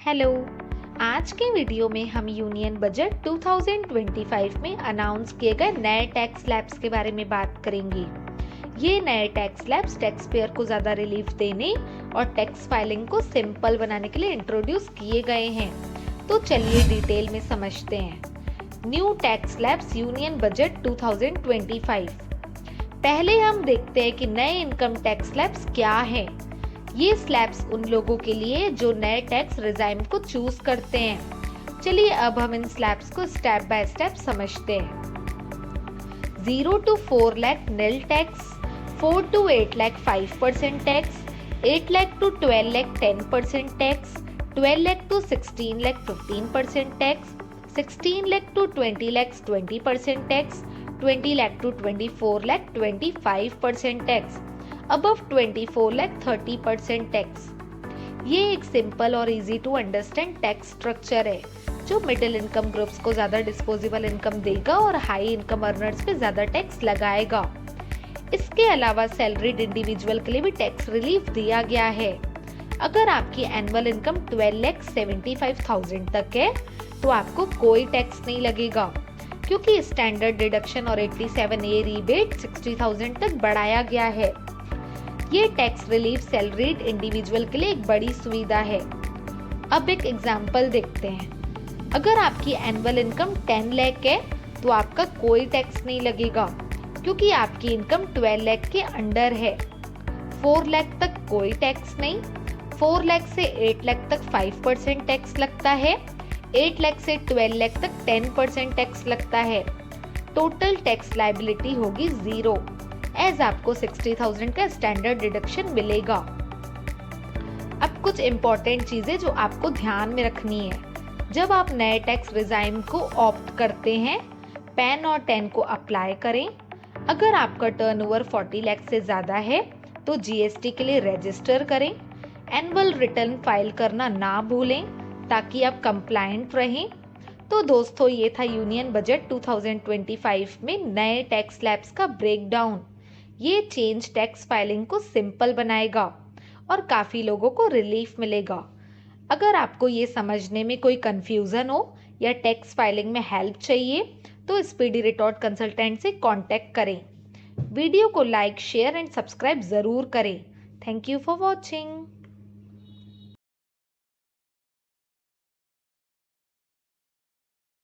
Hello. आज के video में हम यूनियन बजट 2025 में अनाउंस किए गए नए टैक्स स्लैब्स के बारे में बात करेंगे। ये नए टैक्स स्लैब्स टैक्स पेयर को ज़्यादा रिलीफ देने और टैक्स फाइलिंग को सिंपल बनाने के लिए इंट्रोड्यूस किए गए हैं। तो चलिए डिटेल में समझते हैं। New tax slabs union budget 2025। पहले हम देखते हैं कि नए इनकम टैक्स स्लैब्स क्या है। ये स्लैब्स उन लोगों के लिए जो नए टैक्स रिजाइम को चूज करते हैं। चलिए अब हम इन स्लैब्स को स्टेप बाय स्टेप समझते हैं। 0 to 4 lakh nil tax, 4 to 8 lakh 5% tax, 8 lakh to 12 lakh 10% tax, 12 lakh to 16 lakh 15% tax, 16 lakh to 20 lakhs 20% tax, 20 lakh to 24 lakh 25% tax, above 24 lakh 30% tax. ये एक सिंपल और easy to understand tax structure है जो middle income groups को ज्यादा disposable income देगा और high income earners पे ज्यादा टैक्स लगाएगा। इसके अलावा सैलरीड इंडिविजुअल के लिए भी टैक्स रिलीफ दिया गया है। अगर आपकी एनुअल इनकम 12,75,000 तक है तो आपको कोई टैक्स नहीं लगेगा, क्योंकि स्टैंडर्ड डिडक्शन और 87A रीबेट 60,000 तक बढ़ाया गया है। ये टैक्स रिलीफ सैलरीड इंडिविजुअल के लिए एक बड़ी सुविधा है। अब एक एग्जांपल देखते हैं। अगर आपकी एनुअल इनकम 10 लाख है तो आपका कोई टैक्स नहीं लगेगा, क्योंकि आपकी इनकम 12 लाख के अंडर है। 4 लाख तक कोई टैक्स नहीं, 4 लाख से 8 लाख तक 5% टैक्स लगता है, 8 लाख से 12 लाख तक 10% टैक्स लगता है। टोटल टैक्स लायबिलिटी होगी 0, एज आपको 60,000 का स्टैंडर्ड डिडक्शन मिलेगा। अब कुछ इंपॉर्टेंट चीजें जो आपको ध्यान में रखनी है। जब आप नए टैक्स रिजाइम को ऑप्ट करते हैं, पैन और 10 को अप्लाई करें। अगर आपका टर्नओवर 40 लाख से ज्यादा है तो जीएसटी के लिए रजिस्टर करें। एनुअल रिटर्न फाइल करना ना भूलें ताकि आप कंप्लायंट रहें। तो दोस्तों, ये था यूनियन बजट 2025 में नए टैक्स स्लैब्स का ब्रेकडाउन। ये चेंज टैक्स फाइलिंग को सिंपल बनाएगा और काफ़ी लोगों को रिलीफ मिलेगा। अगर आपको ये समझने में कोई कंफ्यूजन हो या टैक्स फाइलिंग में हेल्प चाहिए तो स्पीडी रिटॉर्ट कंसल्टेंट से कांटेक्ट करें। वीडियो को लाइक, शेयर एंड सब्सक्राइब ज़रूर करें। Thank you for watching.